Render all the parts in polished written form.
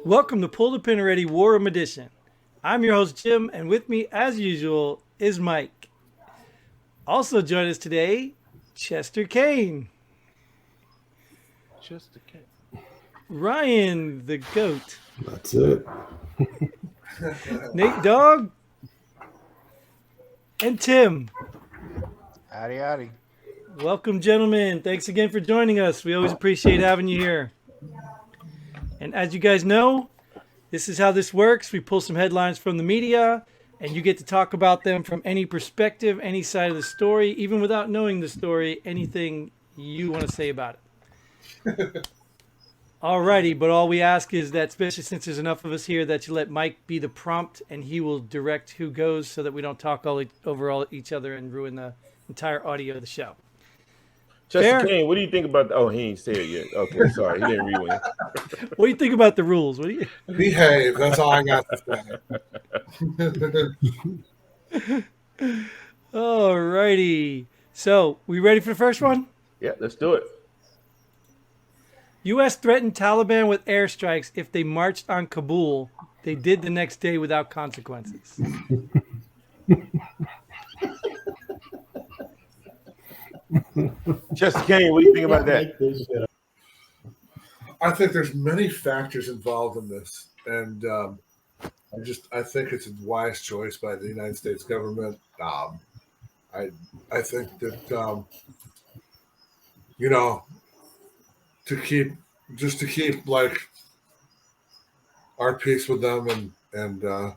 Welcome to Pull the Pin Already War Room Edition. I'm your host, Jim, and with me, as usual, is Mike. Also join us today, Chester Kane. Chester Kane. Ryan, the GOAT. That's it. Nate Dogg. And Tim. Howdy, howdy. Welcome, gentlemen. Thanks again for joining us. We always appreciate having you here. And as you guys know, this is how this works. We pull some headlines from the media, and you get to talk about them from any perspective, any side of the story, even without knowing the story, anything you want to say about it. Alrighty, but all we ask is that, especially since there's enough of us here, that you let Mike be the prompt, and he will direct who goes so that we don't talk over each other and ruin the entire audio of the show. Chester Kane, what do you think about? Oh, he ain't said it yet. Okay, sorry, he didn't rewind. What do you think about the rules? What do you behave? That's all I got to say. Alrighty. So, we ready for the first one? Yeah, let's do it. U.S. threatened Taliban with airstrikes if they marched on Kabul. They did the next day without consequences. Chester Kane, what do you think about that? I think there's many factors involved in this, and I think it's a wise choice by the United States government. I think that to keep like our peace with them and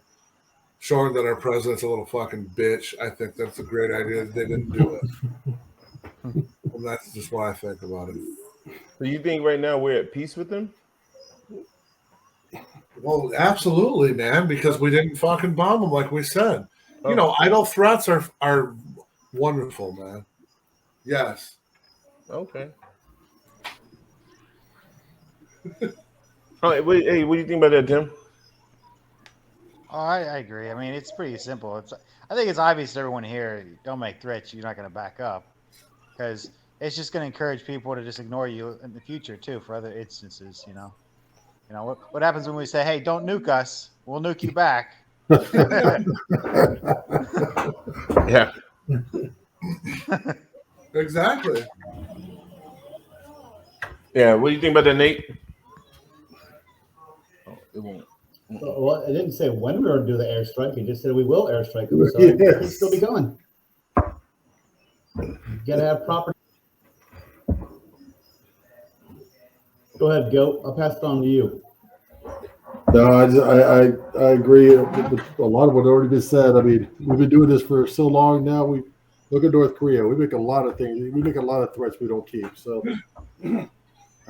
showing that our president's a little fucking bitch. I think that's a great idea that they didn't do it. And that's just what I think about it. So you think right now we're at peace with them? Well, absolutely, man, because we didn't fucking bomb them like we said. Oh. Idle threats are wonderful, man. Yes. Okay. All right, what do you think about that, Tim? Oh, I agree. I mean, it's pretty simple. I think it's obvious to everyone here. Don't make threats. You're not going to back up, because it's just going to encourage people to just ignore you in the future too for other instances. What happens when we say, "Hey, don't nuke us. We'll nuke you back." Yeah. Exactly. Yeah. What do you think about that, Nate? Oh, it won't. Well, I didn't say when we were going to do the airstrike. He just said we will airstrike them. So it can still be going. You got to have proper. Go ahead, Goat. I'll pass it on to you. No, I agree with a lot of what already been said. I mean, we've been doing this for so long now. We look at North Korea. We make a lot of things. We make a lot of threats we don't keep. So I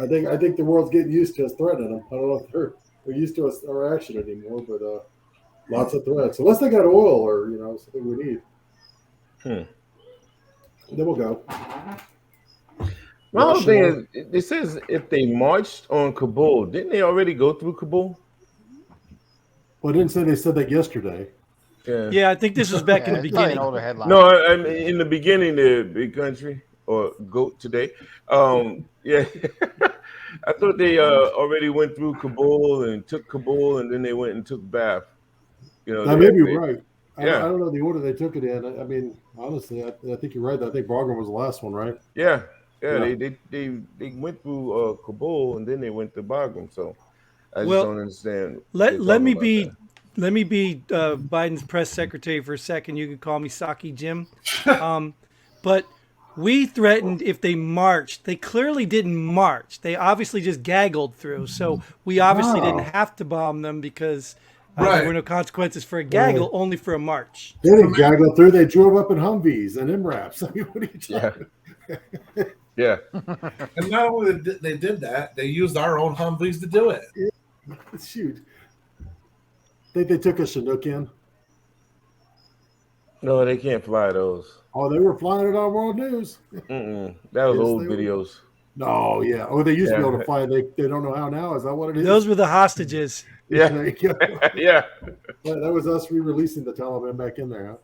think the world's getting used to us threatening them. I don't know if they're used to us our action anymore, but lots of threats. Unless they got oil or something we need. Then we'll go. My whole thing is, it says if they marched on Kabul, didn't they already go through Kabul? Well, I didn't say they said that yesterday. Yeah, I think this was back in the beginning. An older headline. No, I mean, in the beginning, the big country or GOAT today. Yeah, I thought they already went through Kabul and took Kabul, and then they went and took Bath. That may be right. Yeah. I don't know the order they took it in. I mean, honestly, I think you're right. I think Bagram was the last one, right? Yeah. They went through Kabul and then they went to Bagram. So I just don't understand. Let me be Biden's press secretary for a second. You can call me Saki Jim. But we threatened if they marched. They clearly didn't march. They obviously just gaggled through. So we obviously didn't have to bomb them because there were no consequences for a gaggle, only for a march. They didn't gaggle through. They drove up in Humvees and MRAPs. I mean, what are you talking about? Yeah. And not only they did that, they used our own Humvees to do it. Yeah. Shoot. Think they took a Chinook in? No, they can't fly those. Oh, they were flying it on World News. That was old videos. No, yeah. Oh, they used to be able to fly. They don't know how now. Is that what it is? Those were the hostages. Yeah. Yeah. That was us re-releasing the Taliban back in there, huh?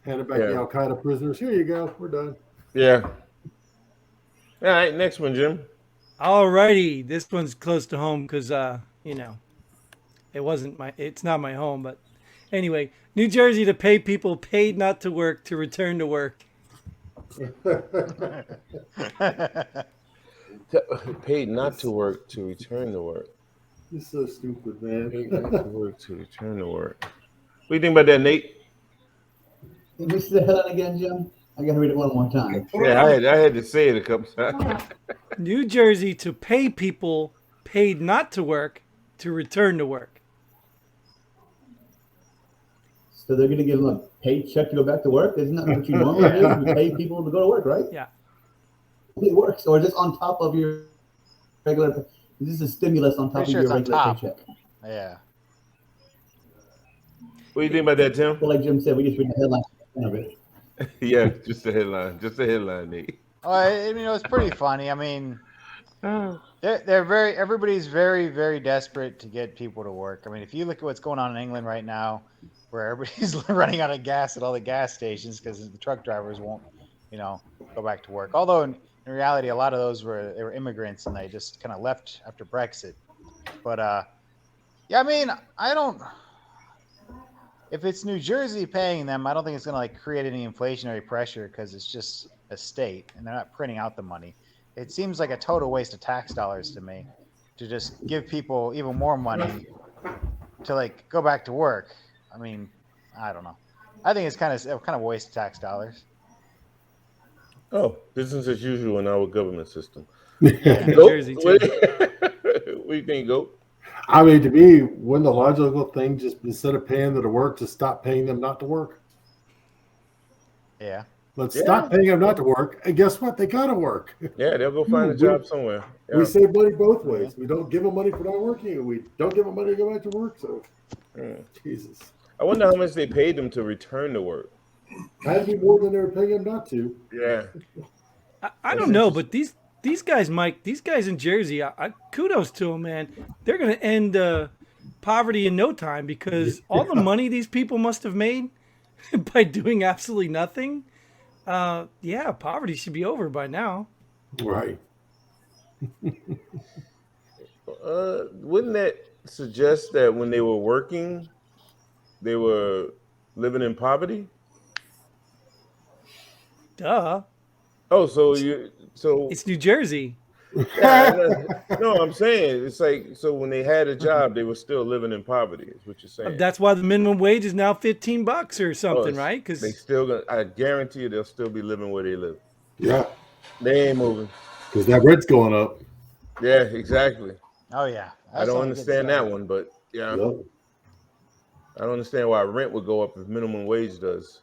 Handed back the Al-Qaeda prisoners. Here you go. We're done. Yeah. All right, next one, Jim. Alrighty, this one's close to home because it's not my home, but anyway, New Jersey to pay people paid not to work to return to work. Paid not to work to return to work. You're so stupid, man. Paid not to work to return to work. What do you think about that, Nate? Can you say the headline again, Jim? I gotta read it one more time. Yeah, I had to say it a couple times. New Jersey to pay people paid not to work to return to work. So they're gonna give them a paycheck to go back to work? Isn't that what you normally do? You pay people to go to work, right? Yeah. It works, or just on top of your regular. This is a stimulus on top Pretty of sure your it's on regular top. paycheck. Yeah. What do you think about that, Tim? Well, like Jim said, we just read the headline of it. Yeah, just a headline. Just a headline, Nate. Oh, it's pretty funny. I mean, everybody's very, very desperate to get people to work. I mean, if you look at what's going on in England right now, where everybody's running out of gas at all the gas stations because the truck drivers won't, go back to work. Although in reality, a lot of those were immigrants and they just kind of left after Brexit. But yeah, I mean, if it's New Jersey paying them, I don't think it's going to create any inflationary pressure because it's just a state and they're not printing out the money. It seems like a total waste of tax dollars to me to just give people even more money to go back to work. I mean, I don't know. I think it's kind of a waste of tax dollars. Oh, business as usual in our government system. Yeah, New Goat? Jersey too. What do you think, Goat? I mean, to me, wouldn't the logical thing just instead of paying them to work, to stop paying them not to work? Yeah. Let's stop paying them not to work, and guess what? They gotta work. Yeah, they'll go find a job somewhere. Yeah. We save money both ways. We don't give them money for not working, and we don't give them money to go back to work. So, Jesus. I wonder how much they paid them to return to work. Had to be more than they were paying them not to. Yeah. I don't know, but these guys, Mike, these guys in Jersey, kudos to them, man. They're going to end poverty in no time because all the money these people must have made by doing absolutely nothing. Poverty should be over by now. Right. Wouldn't that suggest that when they were working, they were living in poverty? Duh. Oh, so It's New Jersey. Yeah, no, I'm saying it's so when they had a job, they were still living in poverty. Is what you're saying? That's why the minimum wage is now $15 or something, right? Because they still gonna. I guarantee you, they'll still be living where they live. Yeah. They ain't moving. Because that rent's going up. Yeah, exactly. Oh yeah. I don't understand that one, but yeah, Yep. I don't understand why rent would go up if minimum wage does.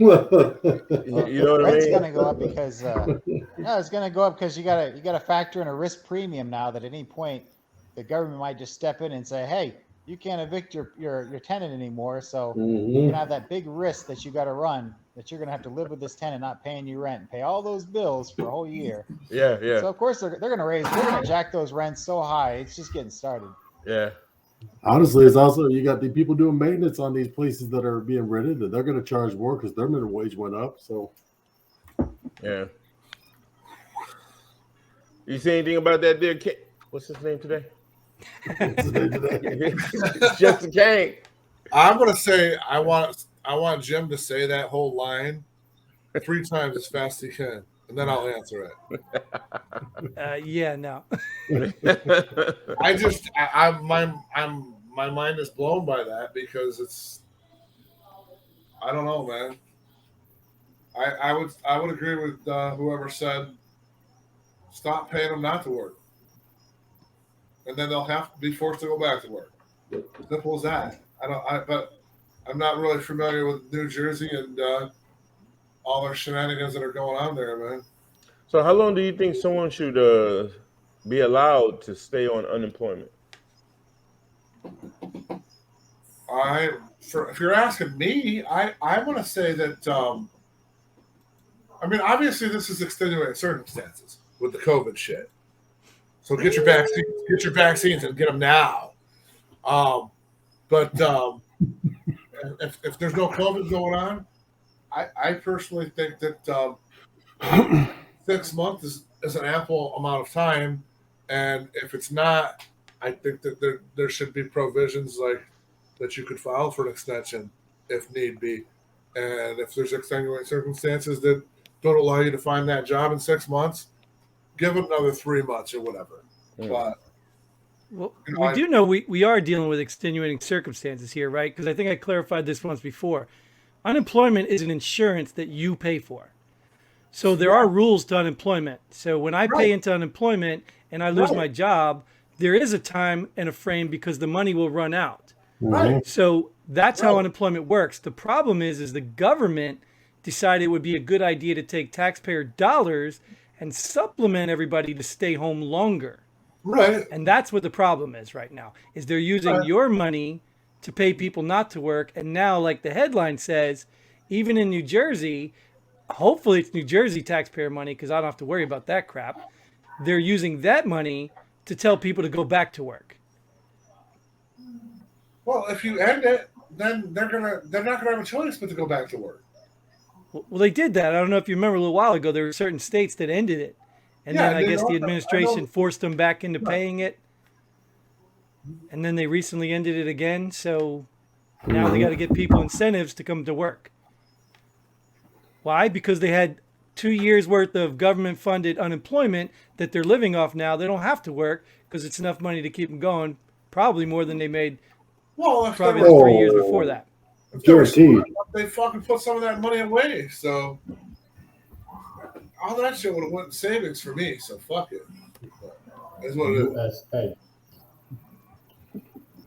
Well, You know what I Rent's mean? gonna go up because it's gonna go up because you gotta factor in a risk premium now that at any point the government might just step in and say, hey, you can't evict your tenant anymore, so you're gonna have that big risk that you gotta run, that you're gonna have to live with this tenant not paying you rent and pay all those bills for a whole year. Yeah, yeah, So of course they're gonna jack those rents so high, it's just getting started. yeah. honestly, it's also you got the people doing maintenance on these places that are being rented, and they're going to charge more because their minimum wage went up. So, Yeah. You see anything about that there kid? What's his name today? Justin Kane. I'm gonna say I want Jim to say that whole line 3 times as fast as he can, and then I'll answer it. No. My mind is blown by that because I don't know, man. I would agree with whoever said stop paying them not to work, and then they'll have to be forced to go back to work. Simple as that. But I'm not really familiar with New Jersey and all their shenanigans that are going on there, man. So how long do you think someone should be allowed to stay on unemployment? If you're asking me, I want to say that. Obviously, this is extenuating circumstances with the COVID shit. So get your vaccines, and get them now. But if there's no COVID going on, I personally think that 6 months is an ample amount of time And if it's not, I think that there should be provisions like that you could file for an extension if need be. And if there's extenuating circumstances that don't allow you to find that job in 6 months, give it another 3 months or whatever. But Well, we do know we are dealing with extenuating circumstances here, right? Because I think I clarified this once before. Unemployment is an insurance that you pay for. So there are rules to unemployment. So when I pay into unemployment and I lose my job, there is a time and a frame because the money will run out. Right. So that's how unemployment works. The problem is the government decided it would be a good idea to take taxpayer dollars and supplement everybody to stay home longer. Right. And that's what the problem is right now, is they're using your money to pay people not to work. And now, like the headline says, even in New Jersey, hopefully it's New Jersey taxpayer money because I don't have to worry about that crap. They're using that money to tell people to go back to work. Well, if you end it, then they're not gonna have a choice but to go back to work. Well, they did that. I don't know if you remember a little while ago, there were certain states that ended it. And then I guess the administration forced them back into paying it. And then they recently ended it again. So now they got to get people incentives to come to work. Why? Because they had 2 years worth of government funded unemployment that they're living off now. They don't have to work because it's enough money to keep them going. Probably more than they made probably the 3 years before that. Guaranteed. They fucking put some of that money away. So all that shit would have went in savings for me. So fuck it. That's what it is. USA.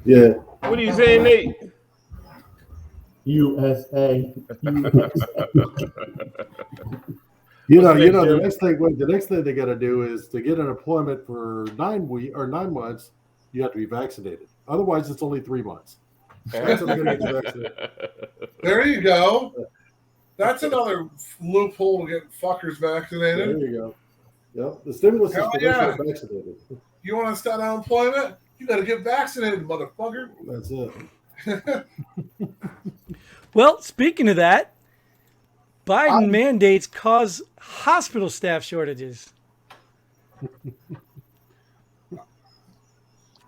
Yeah. What are you saying, Nate? USA. The next thing they got to do is to get unemployment for 9 months. You have to be vaccinated. Otherwise, it's only 3 months. That's what they're going to get vaccinated. There you go. That's another loophole to get fuckers vaccinated. There you go. Yep. The stimulus is Hell for yeah. those who are vaccinated. You want to start unemployment? You got to get vaccinated, motherfucker. That's it. Well, speaking of that, Biden mandates cause hospital staff shortages.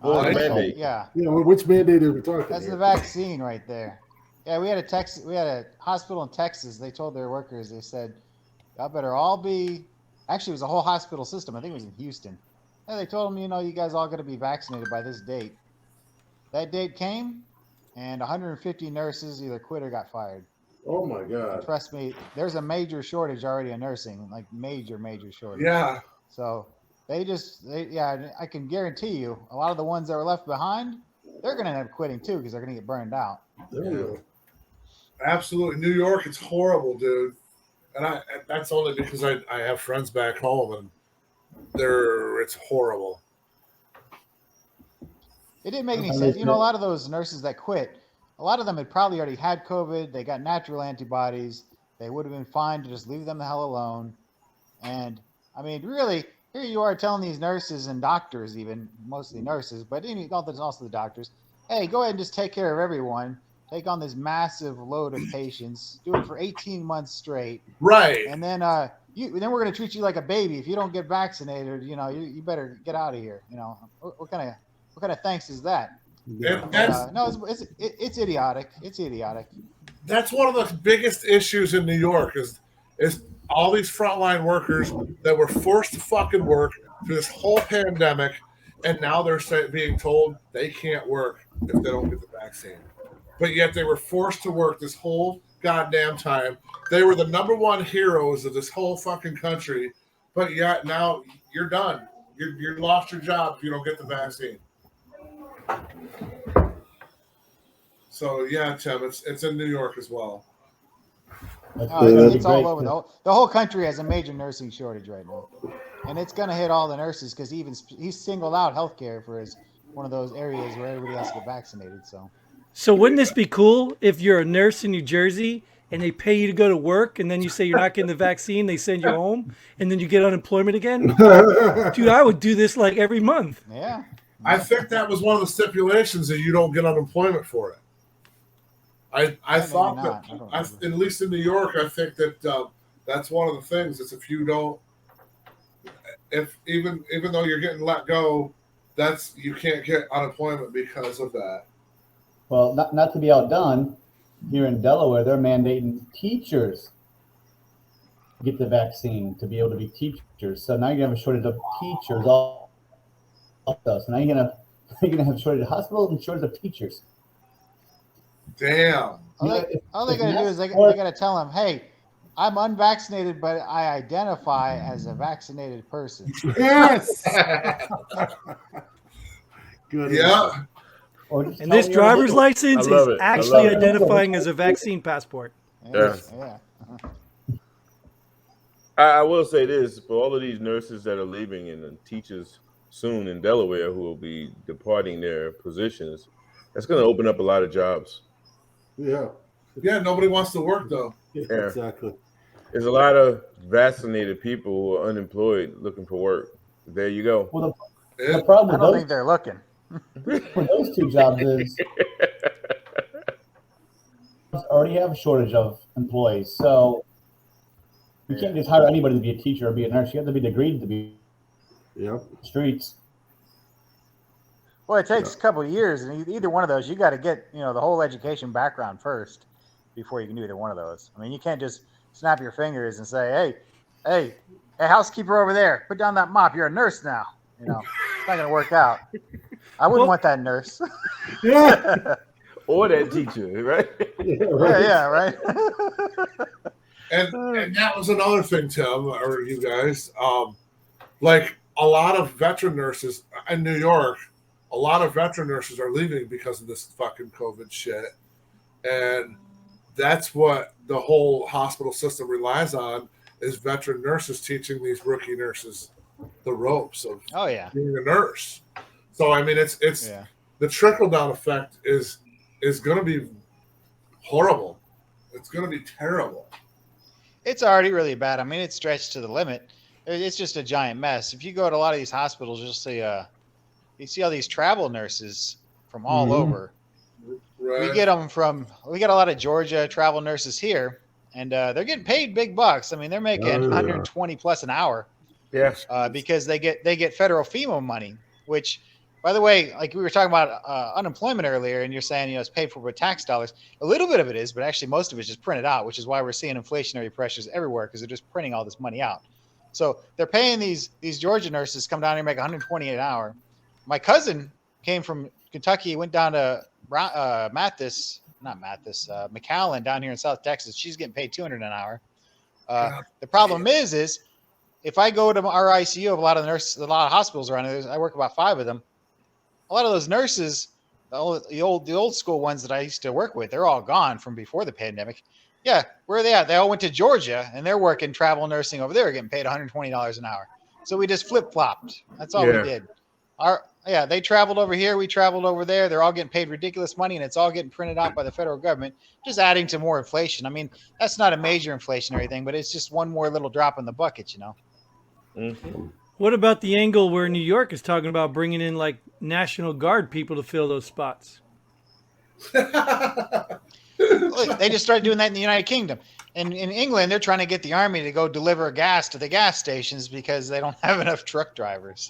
Mandate. Yeah, Yeah. Well, which mandate are we talking that's the here? vaccine right there. Yeah, we had a hospital in Texas. They told their workers, they said, y'all better all be. Actually, it was a whole hospital system. I think it was in Houston. And they told them, you guys all got to be vaccinated by this date. That date came, and 150 nurses either quit or got fired. Oh my God. Trust me, there's a major shortage already in nursing, like major shortage. Yeah. So I can guarantee you, a lot of the ones that were left behind, they're going to end up quitting too because they're going to get burned out. There you go. Absolutely. New York, it's horrible, dude. And that's only because I have friends back home and it's horrible. It didn't make any sense. A lot of those nurses that quit, a lot of them had probably already had COVID. They got natural antibodies. They would have been fine to just leave them the hell alone. And I mean, really, here you are telling these nurses and doctors, even mostly nurses, but also the doctors, hey, go ahead and just take care of everyone. Take on this massive load of patients. Do it for 18 months straight. Right. And then we're going to treat you like a baby. If you don't get vaccinated, you better get out of here. What kind of thanks is that? It's idiotic. It's idiotic. That's one of the biggest issues in New York is all these frontline workers that were forced to fucking work through this whole pandemic, and now they're being told they can't work if they don't get the vaccine. But yet they were forced to work this whole goddamn time. They were the number one heroes of this whole fucking country. But yet now you're done. You lost your job if you don't get the vaccine. So yeah, Tim, it's in New York as well. It's all over. The whole country has a major nursing shortage right now, and it's going to hit all the nurses because he's singled out healthcare for one of those areas where everybody has to get vaccinated. So wouldn't this be cool if you're a nurse in New Jersey and they pay you to go to work and then you say you're not getting the vaccine, they send you home, and then you get unemployment again? Dude, I would do this like every month. Yeah. I think that was one of the stipulations that you don't get unemployment for it. I thought that, at least in New York, I think that that's one of the things. Is if you don't, if even though you're getting let go, you can't get unemployment because of that. Well, not to be outdone, here in Delaware, they're mandating teachers get the vaccine to be able to be teachers. So now you're gonna have a shortage of teachers also. So now you're gonna have a shortage of hospitals and shortage of teachers. Damn. All they gotta do is they gotta tell them, hey, I'm unvaccinated, but I identify as a vaccinated person. Yes. Good. Yeah. And this driver's license I love is it. actually I love it. identifying as a vaccine passport. Yeah. Yeah. I will say this, for all of these nurses that are leaving and the teachers soon in Delaware who will be departing their positions, that's going to open up a lot of jobs. Yeah. Yeah, nobody wants to work though. Yeah. Exactly. There's a lot of vaccinated people who are unemployed looking for work. There you go. Well, Yeah. the problem I with don't those, think they're looking. for those two jobs is already have a shortage of employees. So you can't just hire anybody to be a teacher or be a nurse. You have to be degreed to be Yep. streets. Well, it takes a couple of years, and either one of those, you got to get the whole education background first before you can do either one of those. I mean, you can't just snap your fingers and say, hey, housekeeper over there, put down that mop. You're a nurse now. It's not going to work out. I wouldn't want that nurse. Yeah. Or that teacher, right? Yeah, right. Yeah, right. And that was another thing, Tim, or you guys. Like a lot of veteran nurses in New York, a lot of veteran nurses are leaving because of this fucking COVID shit. And that's what the whole hospital system relies on, is veteran nurses teaching these rookie nurses the ropes of being a nurse. So I mean, it's the trickle down effect is going to be horrible. It's going to be terrible. It's already really bad. I mean, it's stretched to the limit. It's just a giant mess. If you go to a lot of these hospitals, you'll see you see all these travel nurses from all over. Right. We get a lot of Georgia travel nurses here, and they're getting paid big bucks. I mean, they're making 120 plus an hour. Yes. Because they get federal FEMA money, which, by the way, like we were talking about unemployment earlier, and you're saying it's paid for with tax dollars. A little bit of it is, but actually most of it's just printed out, which is why we're seeing inflationary pressures everywhere, because they're just printing all this money out. So they're paying these Georgia nurses come down here and make 120 an hour. My cousin came from Kentucky, went down to McAllen down here in South Texas. She's getting paid $200 an hour. The problem is if I go to our ICU of a lot of hospitals around here, I work about 5 of them. A lot of those nurses, the old school ones that I used to work with, they're all gone from before the pandemic. Yeah, where are they at? They all went to Georgia, and they're working travel nursing over there, getting paid $120 an hour. So we just flip-flopped. That's all we did. They traveled over here, we traveled over there. They're all getting paid ridiculous money, and it's all getting printed out by the federal government, just adding to more inflation. I mean, that's not a major inflationary thing, but it's just one more little drop in the bucket, Mm-hmm. What about the angle where New York is talking about bringing in like National Guard people to fill those spots? Look, they just started doing that in the United Kingdom. And in England, they're trying to get the army to go deliver gas to the gas stations because they don't have enough truck drivers.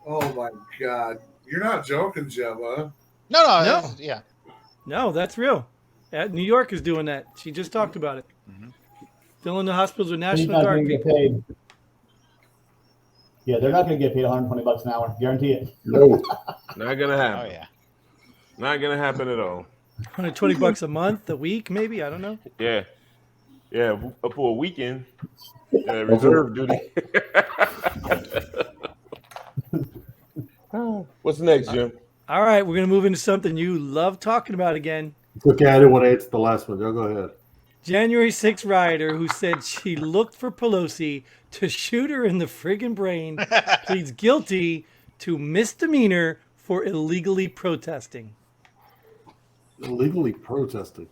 Oh my God. You're not joking, Gemma. No. No, that's real. New York is doing that. She just talked about it. Mm-hmm. Filling the hospitals with He's National not Guard going to get people. paid. Yeah, they're not going to get paid $120 an hour. Guarantee it. No. Not gonna happen. Oh yeah. Not gonna happen at all. $120 a month, a week, maybe. I don't know. Yeah. For a weekend, reserve duty. What's next, Jim? All right, we're going to move into something you love talking about again. It's okay. I didn't want to answer the last one. Go ahead. January 6th rioter who said she looked for Pelosi to shoot her in the friggin' brain pleads guilty to misdemeanor for illegally protesting. Illegally protesting.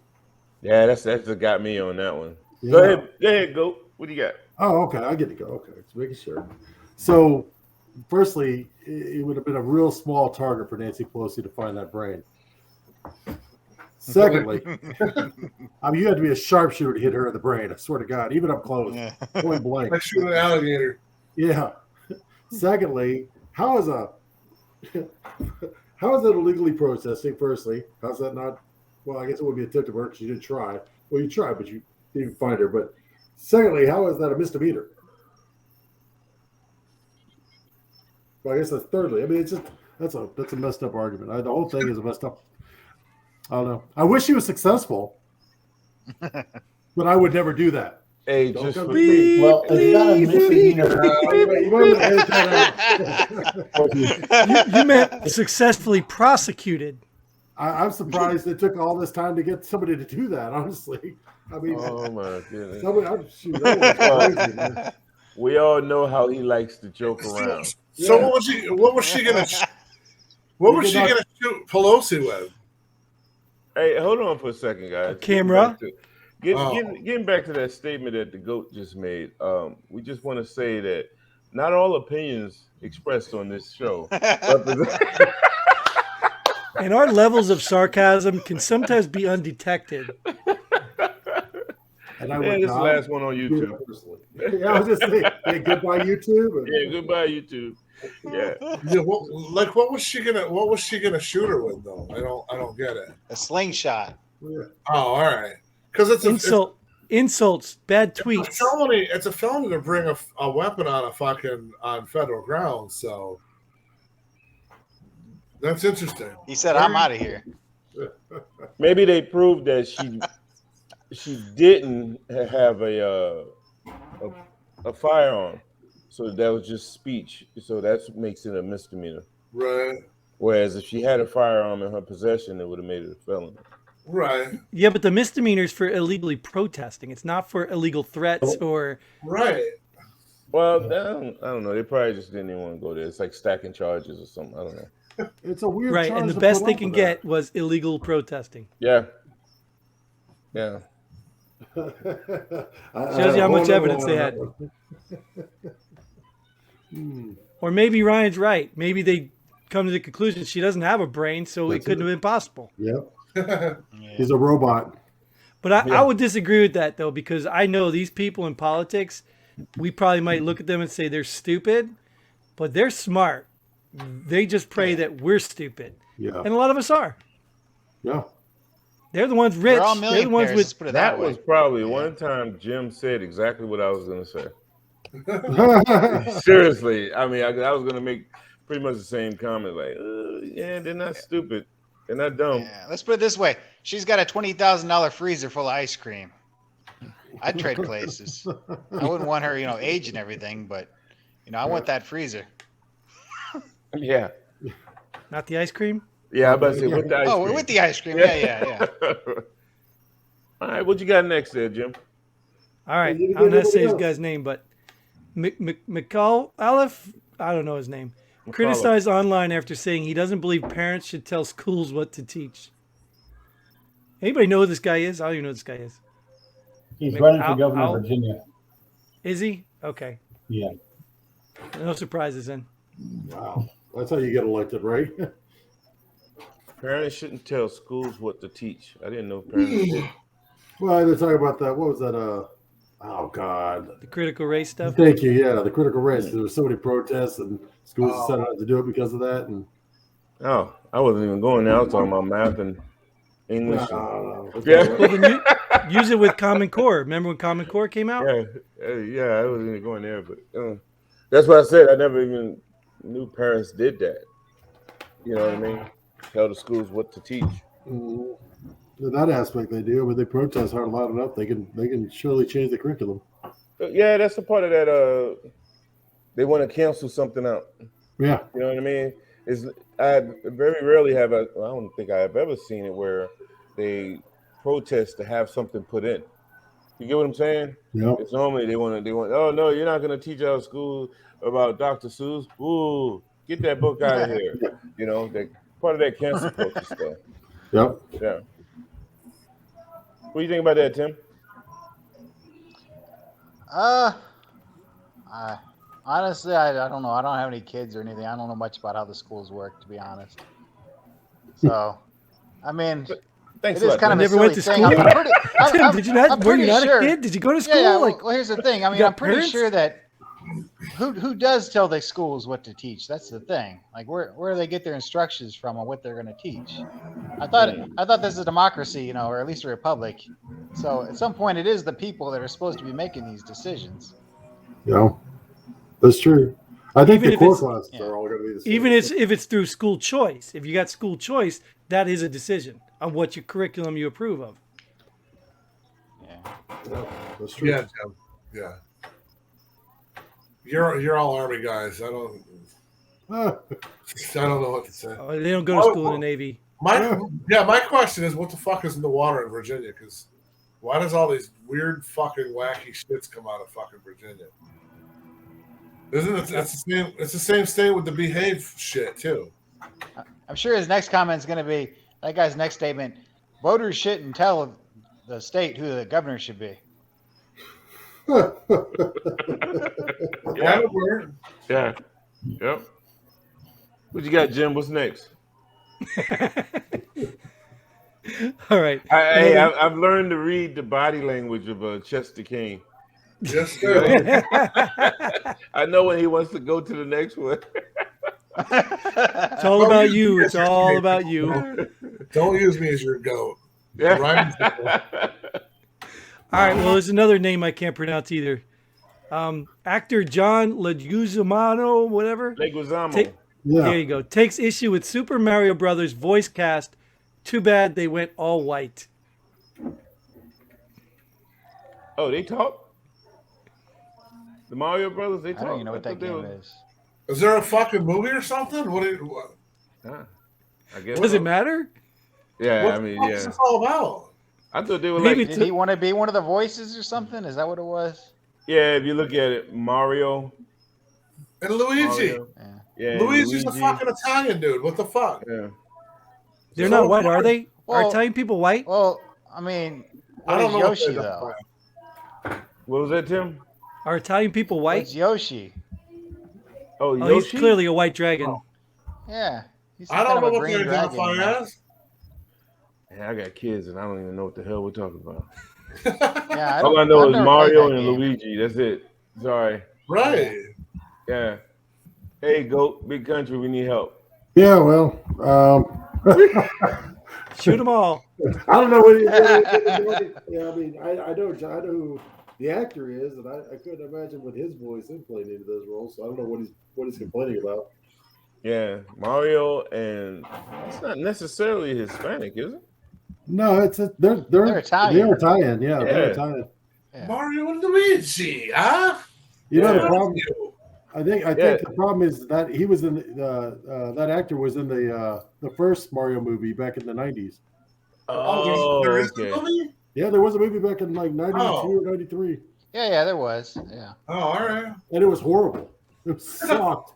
Yeah, that's what got me on that one. Yeah. Go ahead, go. What do you got? Oh, okay. I get to go. Okay, just making sure. So, firstly, it would have been a real small target for Nancy Pelosi to find that brain. Secondly, I mean, you had to be a sharpshooter to hit her in the brain. I swear to God, even up close, point blank. Let's shoot an alligator. Yeah. Secondly, how is it illegally protesting? Firstly, how's that not? Well, I guess it would be attempted murder because you did try. Well, you tried, but you didn't find her. But secondly, how is that a misdemeanor? Well, I guess that's thirdly. I mean, it's just that's a messed up argument. The whole thing is a messed up. I don't know. I wish he was successful, but I would never do that. Hey, Don't just come for to me. Well, it's not a misdemeanor. You might want to edit that out. You meant successfully prosecuted. I'm surprised it took all this time to get somebody to do that. Honestly, I mean, oh my goodness. that was crazy, man. We all know how he likes to joke around. So Yeah. what was she gonna shoot Pelosi with? Hey, hold on for a second, guys. Camera. Getting back to that statement that the GOAT just made, we just want to say that not all opinions expressed on this show represent. And our levels of sarcasm can sometimes be undetected. And I Yeah, would this is the not last one on do YouTube. that personally. Yeah, I was just saying, hey, goodbye YouTube. Yeah, goodbye YouTube. Yeah. Yeah, what was she gonna shoot her with though? I don't get it. A slingshot. Yeah. Oh, all right. Because it's Insults, bad it's a tweets. felony. It's a felony to bring a weapon on federal ground. So that's interesting. He said, "I'm out of here." Maybe they proved that she didn't have a firearm, so that was just speech. So that makes it a misdemeanor. Right. Whereas if she had a firearm in her possession, it would have made it a felony. Right. Yeah, but the misdemeanor is for illegally protesting. It's not for illegal threats or. Right. Well, I don't know. They probably just didn't even want to go there. It's like stacking charges or something. I don't know. It's a weird Right, charge and the to best put they on can for get was illegal protesting. Yeah. Yeah. that. Shows you how much evidence they had. Or maybe Ryan's right. Maybe they come to the conclusion she doesn't have a brain, so it couldn't have been possible. Yep. Yeah. He's a robot. But I would disagree with that, though, because I know these people in politics, we probably might look at them and say they're stupid, but they're smart. They just pray that we're stupid. Yeah. And a lot of us are. Yeah. They're the ones rich. They're all They're the ones millionaires. Let's with. put it That that way. was probably one time Jim said exactly what I was going to say. Seriously. I mean, I was going to make pretty much the same comment. Like, yeah, they're not stupid. They're not dumb. Yeah, let's put it this way: she's got a $20,000 freezer full of ice cream. I'd trade places. I wouldn't want her, age and everything, but I want that freezer. Yeah. Not the ice cream? Yeah, I about to say with the ice cream. With the ice cream. Yeah. All right, what you got next there, Jim? All right. you I don't know how to get say his everybody guy's name, but McCall Aleph, I don't know his name, McAuliffe. criticized online after saying he doesn't believe parents should tell schools what to teach. Anybody know who this guy is? I don't even know who this guy is. He's running for governor of Virginia. Is he? Okay. Yeah. No surprises then. Wow. That's how you get elected, right? Parents shouldn't tell schools what to teach. I didn't know parents did. Well, they're talking about that. What was that? Oh, God. The critical race stuff. Thank you. Yeah, the critical race. There were so many protests, and schools decided not to do it because of that. And Oh, I wasn't even going there. I was talking about math and English. yeah. Well, then use it with Common Core. Remember when Common Core came out? Yeah, I wasn't even going there, but that's what I said. I never even knew parents did that. You know what I mean? Tell the schools what to teach. In that aspect, they do, but they protest hard loud enough. They can surely change the curriculum. Yeah, that's the part of that. They want to cancel something out. Yeah. You know what I mean? I very rarely have. I don't think I have ever seen it where they protest to have something put in. You get what I'm saying? Yeah. It's normally they want. Oh no, you're not going to teach our school about Dr. Seuss. Ooh, get that book out of here. You know, that part of that cancel culture stuff. Yep. Yeah. What do you think about that, Tim? Honestly, I don't know. I don't have any kids or anything. I don't know much about how the schools work, to be honest. So, I mean, Thanks it a is lot. kind of a Never silly went to thing. school? I'm pretty, Tim, did you not? I'm Were you pretty not sure. a kid? Did you go to school? Yeah. Like, Well, here's the thing. I mean, got I'm pretty parents? sure that who does tell the schools what to teach? That's the thing. Like, where do they get their instructions from on what they're going to teach? I thought this is a democracy, or at least a republic. So at some point, it is the people that are supposed to be making these decisions. That's true. I think Even the if core it's- classes are all going to be the same. Even if it's through school choice. If you got school choice, that is a decision on what your curriculum you approve of. Yeah. That's true. Yeah, Jim. Yeah. You're all Army guys. I don't know what to say. Oh, they don't go to school in the Navy. My question is, what the fuck is in the water in Virginia? Because why does all these weird fucking wacky shits come out of fucking Virginia? Isn't it? It's the same state with the behave shit too. I'm sure his next comment is going to be that guy's next statement: voters shouldn't tell the state who the governor should be. Yeah. Yeah. Yep. What you got, Jim? What's next? All right. I've learned to read the body language of Chester King. Yes, sir. I know when he wants to go to the next one. It's all about you. It's all about you. Don't use me as your goat. Yeah. Rhymes. All right. Well, there's another name I can't pronounce either. Actor John Leguizamo, whatever. Leguizamo. There you go. Takes issue with Super Mario Brothers voice cast. Too bad they went all white. Oh, they talk? The Mario Brothers, they talk? I don't even know what that game is. Is there a fucking movie or something? What? I guess. Does it matter? Yeah, What I the mean, fuck yeah. is this all about? I thought they were Maybe like, Did he want to be one of the voices or something? Is that what it was? yeah, if you look at it, Mario. And Luigi. Mario. Yeah, Luigi's a Luigi. fucking Italian dude. What the fuck? Yeah. They're not white, are they? Are Well- Italian people white? Well, I mean, I what don't is know what Yoshi they're though? What was that, Tim? Are Italian people white? What's Yoshi? Oh, Oh, Yoshi? he's clearly a white dragon. Yeah, he's I don't kind know of a what they green dragon. identify as. Yeah, I got kids and I don't even know what the hell we're talking about. Yeah, All I know I've is never Mario played and that game. Luigi. That's it. Sorry. Right. Yeah. Hey, Goat, big country, we need help. Yeah, well, Shoot them all. I don't know what yeah, I mean, I know who the actor is, and I couldn't imagine with his voice him playing into those roles. So I don't know what he's complaining about. Yeah, Mario, and it's not necessarily Hispanic, is it? No, they're Italian. They're Italian, yeah, Yeah. they're Italian. Yeah. Mario and Luigi, huh? You know Yeah. the problem. You. I think the problem is that he was in that actor was in the first Mario movie back in the 90s. Oh, there is okay. a movie? Yeah, there was a movie back in like 92 Oh. or 93, Yeah, there was. Yeah. Oh, all right. and it was horrible. It sucked.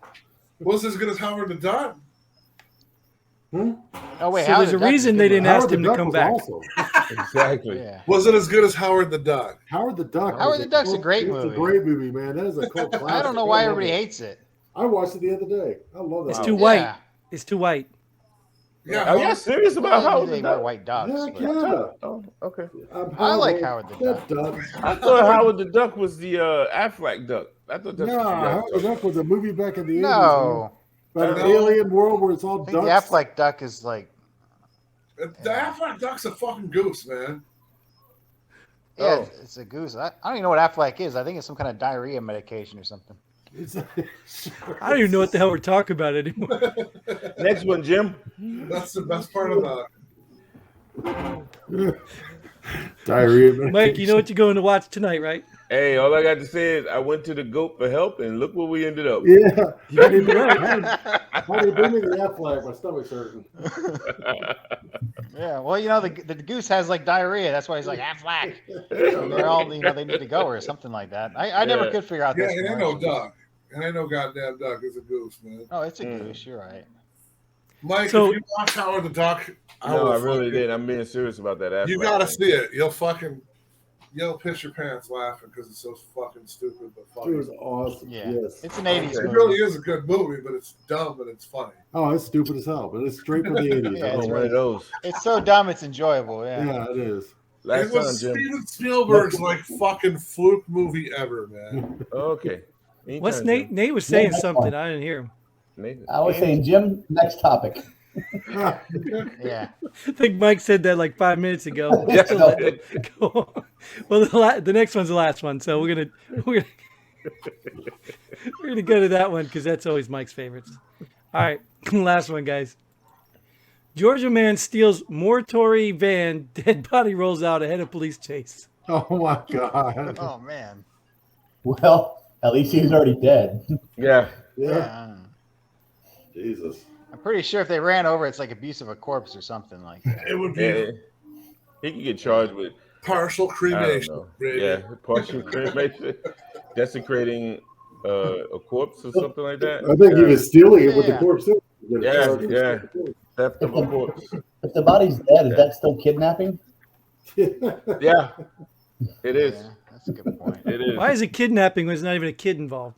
Was as good as Howard the Duck? Oh wait, So Howard there's the a Duck is reason good they one. didn't ask Howard the him to Duck come was back. awesome. Exactly. Yeah. Was it as good as Howard the Duck? Howard the Duck. Howard was the Duck's a cult- great it's movie. a great movie, man. That is a cult classic. I don't know why love everybody it. hates it. I watched it the other day. I love that. It's movie. too white. Yeah. It's too white. Yeah. Are y'all serious about Well, Howard they the were Duck? white dogs. Heck but- yeah. Oh, okay. I like Howard the That Duck. I thought Howard the Duck was the Affleck Duck. I thought that's what you No, guys Howard the thought. Duck was a movie back in the 80s. No, man. About an No. alien world where it's all I think the ducks. Affleck Duck is like, The Affleck Duck's a fucking goose, man. yeah, Oh. it's a goose. I don't even know what Affleck is. I think it's some kind of diarrhea medication or something. I don't even know what the hell we're talking about anymore. Next one, Jim. That's the best part of the. Diarrhea. man. Mike, you know what you're going to watch tonight, right? Hey, all I got to say is I went to the Goat for help, and look where we ended up. Yeah. You got it right. How do you bring me the Affleck? My stomach's hurting. Yeah, well, the goose has like diarrhea. That's why he's like Affleck. They're all, they need to go or something like that. I never Yeah. could figure out Yeah, this. it ain't no commercial. duck. It ain't no goddamn duck. It's a goose, man. Oh, it's a goose. You're right. Mike, So- if you watch Howard the Duck, No, will I really fucking- did. I'm being serious about that Affleck. You gotta thing. see it. You'll piss your pants laughing because it's so fucking stupid but It funny. was awesome. Yeah, Yes. it's an '80s It movie. really is a good movie, but it's dumb and it's funny. Oh, it's stupid as hell, but it's straight from the 80s. Yeah, Oh, it's one of those. It's so dumb, it's enjoyable. Yeah. Yeah, it is. Last it was time, Jim. Steven Spielberg's like fucking fluke movie ever, man. Okay. What's Anytime, Nate? Jim. Nate was saying next something. one. I didn't hear him. Nathan. I was saying, Jim, next topic. Yeah. I think Mike said that like 5 minutes ago. We're Yeah. still letting him go on. Well, the next one's the last one, so we're gonna go to that one because that's always Mike's favorites. All right, last one, guys. Georgia man steals mortuary van. Dead body rolls out ahead of police chase. Oh my god. Oh man. Well, at least he's already dead. Yeah. Yeah. Yeah. Jesus. I'm pretty sure if they ran over, it's like abuse of a corpse or something like that. It would be Yeah. He could get charged with partial I don't cremation. know. Baby. Yeah, partial cremation, desecrating a corpse or something like that. I think he was stealing it with the Yeah. corpse. Too. Yeah, yeah. Theft of a corpse. If the body's dead, is that still kidnapping? Yeah, it is. Yeah, that's a good point. It is. Why is it kidnapping when there's not even a kid involved?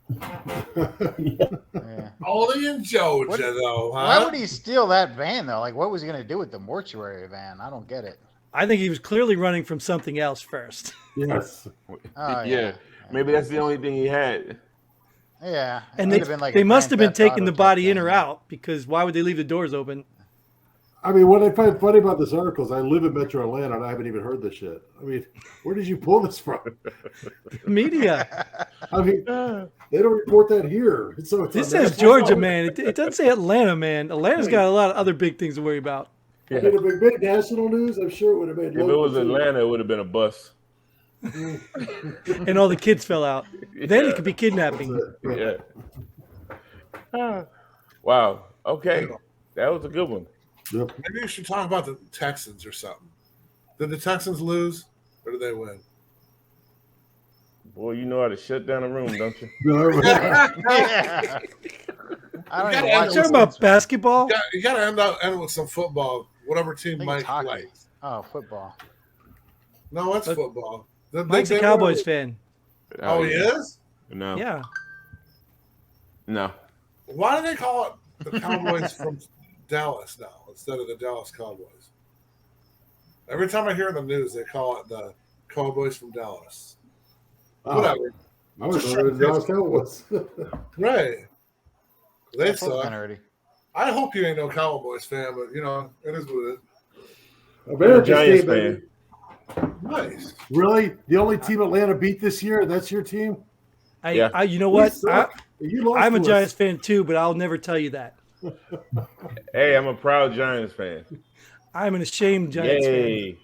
Yeah. Yeah. Only in Georgia, What- though, huh? Why would he steal that van though? Like, what was he gonna do with the mortuary van? I don't get it. I think he was clearly running from something else first. Yes. Oh, Yeah. Maybe that's the only thing he had. Yeah. And It they, could have been like they a must have Grand been Theft taking Auto the body type in or thing. out because why would they leave the doors open? I mean, what I find funny about this article is I live in Metro Atlanta and I haven't even heard this shit. I mean, where did you pull this from? Media. I mean, they don't report that here. So it's This on says national Georgia, television. man. It doesn't say Atlanta, man. Atlanta's got a lot of other big things to worry about. Yeah. If it had been national news, I'm sure it would have made. If it was Atlanta, it would have been a bus. And all the kids fell out. Then it could be kidnapping. Yeah. Wow. Okay. That was a good one. Yep. Maybe you should talk about the Texans or something. Did the Texans lose or did they win? Boy, you know how to shut down a room, don't you? Yeah. I don't even watch Talking about basketball? You got to end with some football, whatever team I think Mike it's hockey. likes. Oh, football. No, it's But- football. Mike's a Cowboys fan. Oh, he is? No. Yeah. No. Why do they call it the Cowboys from Dallas now instead of the Dallas Cowboys? Every time I hear in the news, they call it the Cowboys from Dallas. Oh, Whatever. I was wondering Dallas Cowboys. Right. They That's suck. already. I hope you ain't no Cowboys fan, but it is what it is. America's Giants team, baby. Nice. Really? The only team Atlanta beat this year? That's your team? Yeah. You know what? You lost I'm a to us. Giants fan too, but I'll never tell you that. Hey, I'm a proud Giants fan. I'm an ashamed Giants Yay. fan.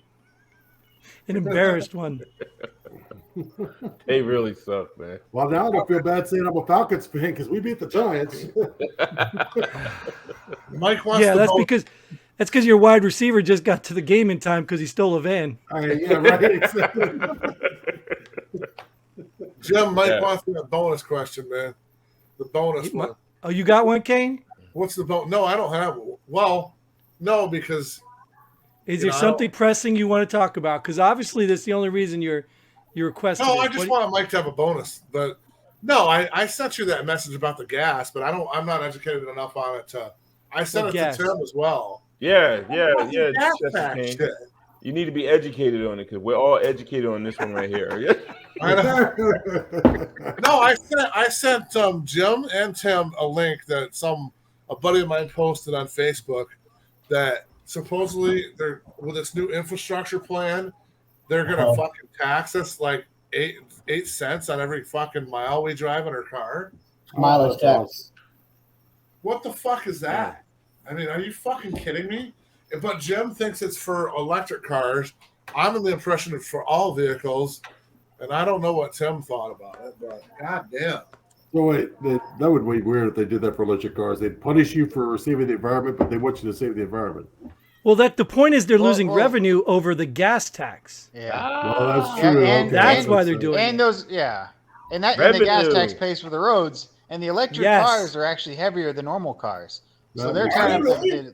An embarrassed one. They really suck, man. Well, now I don't feel bad saying I'm a Falcons fan because we beat the Giants. Mike wants Yeah, to that's vote. because your wide receiver just got to the game in time because he stole a van. Yeah, right. Jim, Mike Yeah. wants a bonus question, man. The bonus You- one. Oh, you got one, Kane? What's the bonus? No, I don't have one. Well, no, because Is You there know, I something pressing you want to talk about? Because obviously that's the only reason you're requesting. no, it. I just want Mike to have a bonus. But no, I sent you that message about the gas, but I'm not educated enough on it to. I sent What it gas? to Tim as well. Yeah. Gas Jesse back King. shit. You need to be educated on it because we're all educated on this one right here. I know. No, I sent Jim and Tim a link that a buddy of mine posted on Facebook that supposedly they're with this new infrastructure plan, they're gonna fucking tax us like 8 cents on every fucking mile we drive in our car. Mileage tax. What the fuck is that? I mean, are you fucking kidding me? But Jim thinks it's for electric cars. I'm in the impression it's for all vehicles, and I don't know what Tim thought about it, but goddamn. So wait, that would be weird if they did that for electric cars. They'd punish you for saving the environment, but they want you to save the environment. Well, the point is they're Well, losing well- revenue over the gas tax. Yeah. Well, that's Yeah, true. and- Okay, That's that why makes they're sense. doing And it. those, yeah, and the gas Revenue. tax pays for the roads, and the electric Yes. cars are actually heavier than normal cars. So That they're makes turning up sense.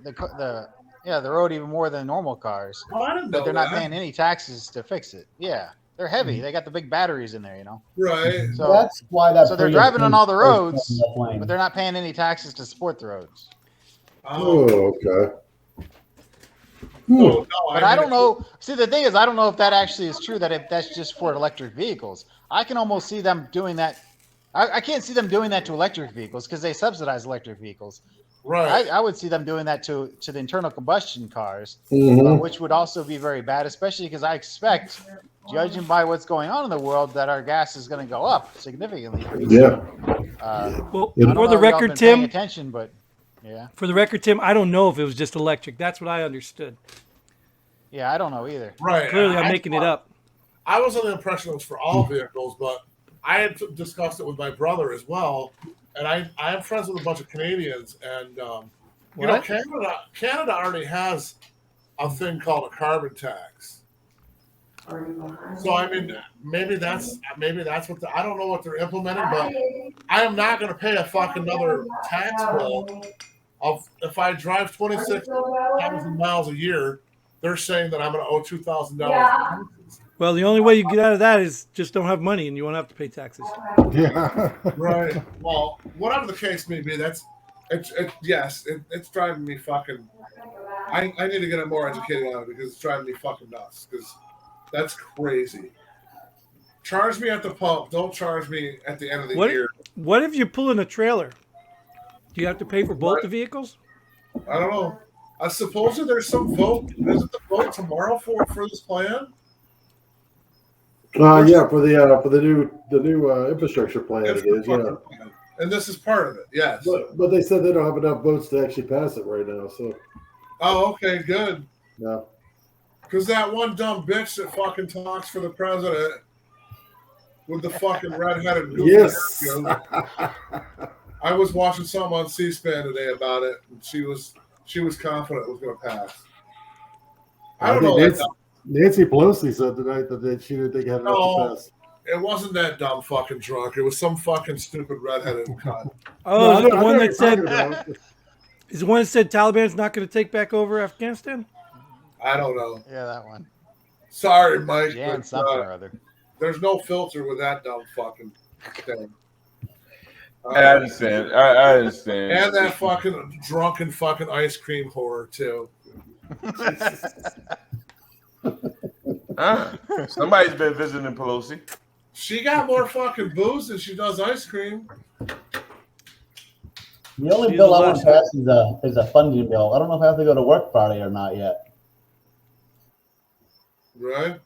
the road even more than normal cars, Oh, I didn't know but they're not that. paying any taxes to fix it. Yeah, they're heavy. They got the big batteries in there, Right. So That's why that. so they're Prius driving on all the is roads, in that lane. but they're not paying any taxes to support the roads. Oh, okay. No, But I don't know. See, the thing is, I don't know if that actually is true. That if that's just for electric vehicles, I can almost see them doing that I can't see them doing that to electric vehicles because they subsidize electric vehicles. Right. I would see them doing that to the internal combustion cars, Mhm. which would also be very bad, especially because I expect, judging by what's going on in the world, that our gas is going to go up significantly. Pretty soon. Yeah. Well, Yeah. I don't for know the if y'all record, been paying Tim. attention, but yeah, For the record, Tim, I don't know if it was just electric. That's what I understood. I don't know either. Right. Clearly, I'm I making it thought- up. I was under the impression it was for all vehicles, but I had discussed it with my brother as well. And I am friends with a bunch of Canadians, and you know, What? Canada already has a thing called a carbon tax. So I mean, maybe that's what I don't know what they're implementing, but I am not going to pay a fucking another tax bill of if I drive 26,000 miles a year. They're saying that I'm going to owe $2,000. Well, the only way you get out of that is just don't have money and you won't have to pay taxes. Yeah. Right. Well, whatever the case may be, it's driving me fucking. I need to get more educated on it because it's driving me fucking nuts. Because that's crazy. Charge me at the pump. Don't charge me at the end of the year. What if you're pulling a trailer? Do you have to pay for both the vehicles? I don't know. I suppose that there's some vote. Isn't the vote tomorrow for this plan? Yeah, for the new infrastructure plan it is. Yeah. And this is part of it. Yes. But they said they don't have enough votes to actually pass it right now. So. Oh, okay, good. No. Because that one dumb bitch that fucking talks for the president with the fucking redheaded goofy Yes. hair, I was watching something on C-SPAN today about it, and she was confident it was going to pass. I don't know. Nancy Pelosi said tonight that she didn't think it had enough to pass. It wasn't that dumb fucking drunk. It was some fucking stupid redheaded cunt. Oh, is it the one that said about. is the one that said Taliban's not going to take back over Afghanistan? I don't know. Yeah, that one. Sorry, Mike. Jan But, something or other. there's no filter with that dumb fucking thing. I understand. I understand. And that fucking drunken fucking ice cream whore too. Somebody's been visiting Pelosi. She got more fucking booze than she does ice cream. The only She's bill I the want to pass is a funding bill. I don't know if I have to go to work Friday or not yet. Right?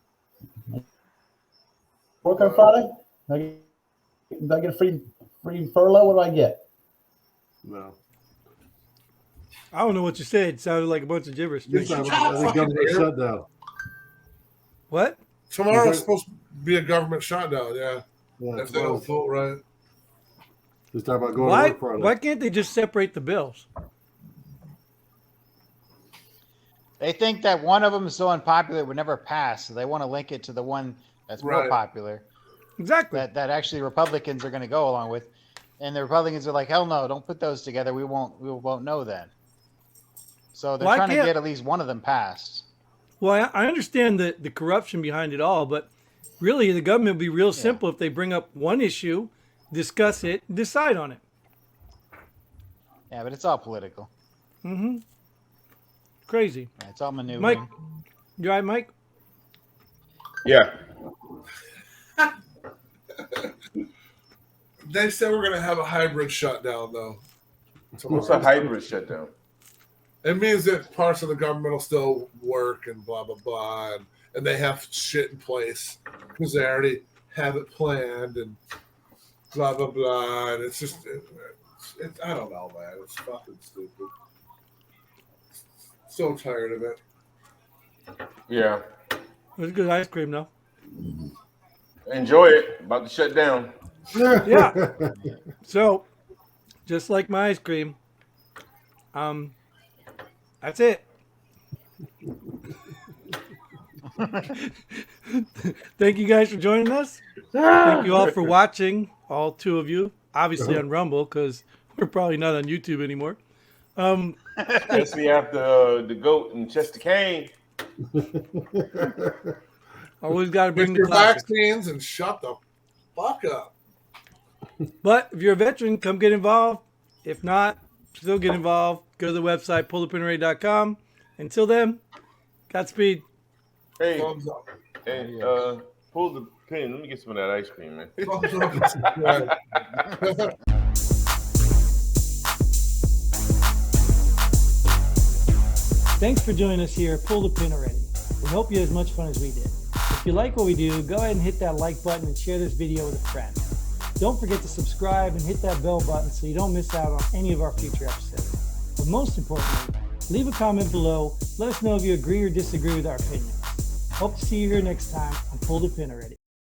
Work on Friday? Do I get a free furlough? What do I get? No. I don't know what you said. It sounded like a bunch of gibberish. This time, I think government shutdown. What? Tomorrow's supposed to be a government shutdown, yeah. Yeah, If they don't vote right. Just talking about going Why? to work Friday. Why can't they just separate the bills? They think that one of them is so unpopular it would never pass, so they want to link it to the one that's more Right. popular Exactly. that actually Republicans are going to go along with, and the Republicans are like, hell no, don't put those together. We won't know then. So they're Well, I trying to can't- get at least one of them passed. Well, I understand the corruption behind it all, but really the government would be real simple if they bring up one issue, discuss it, decide on it. Yeah, but it's all political. Mm-hmm. Crazy. Yeah, it's all maneuvering. Mike, you all right, Mike? Yeah. They said we're gonna have a hybrid shutdown though. What's a hybrid shutdown? It means that parts of the government will still work and blah blah blah, and they have shit in place because they already have it planned and blah blah blah. And it's just, I don't know, man. It's fucking stupid. So tired of it. Yeah. It was good ice cream, though. Enjoy it. About to shut down. Yeah. So, just like my ice cream, that's it. Thank you guys for joining us. Thank you all for watching, all two of you. Obviously on Rumble, because we're probably not on YouTube anymore. Especially after the GOAT and Chester Kane. Always got to bring Get the your classics. vaccines and shut the fuck up. But if you're a veteran, come get involved. If not, still get involved. Go to the website, pullthepinarray.com. Until then, Godspeed. Hey, Thumbs up. and Pull the pin. Let me get some of that ice cream, man. Thumbs up and subscribe. Thanks for joining us here at Pull the Pin Already. We hope you had as much fun as we did. If you like what we do, go ahead and hit that like button and share this video with a friend. Don't forget to subscribe and hit that bell button so you don't miss out on any of our future episodes. But most importantly, leave a comment below. Let us know if you agree or disagree with our opinions. Hope to see you here next time on Pull the Pin Already.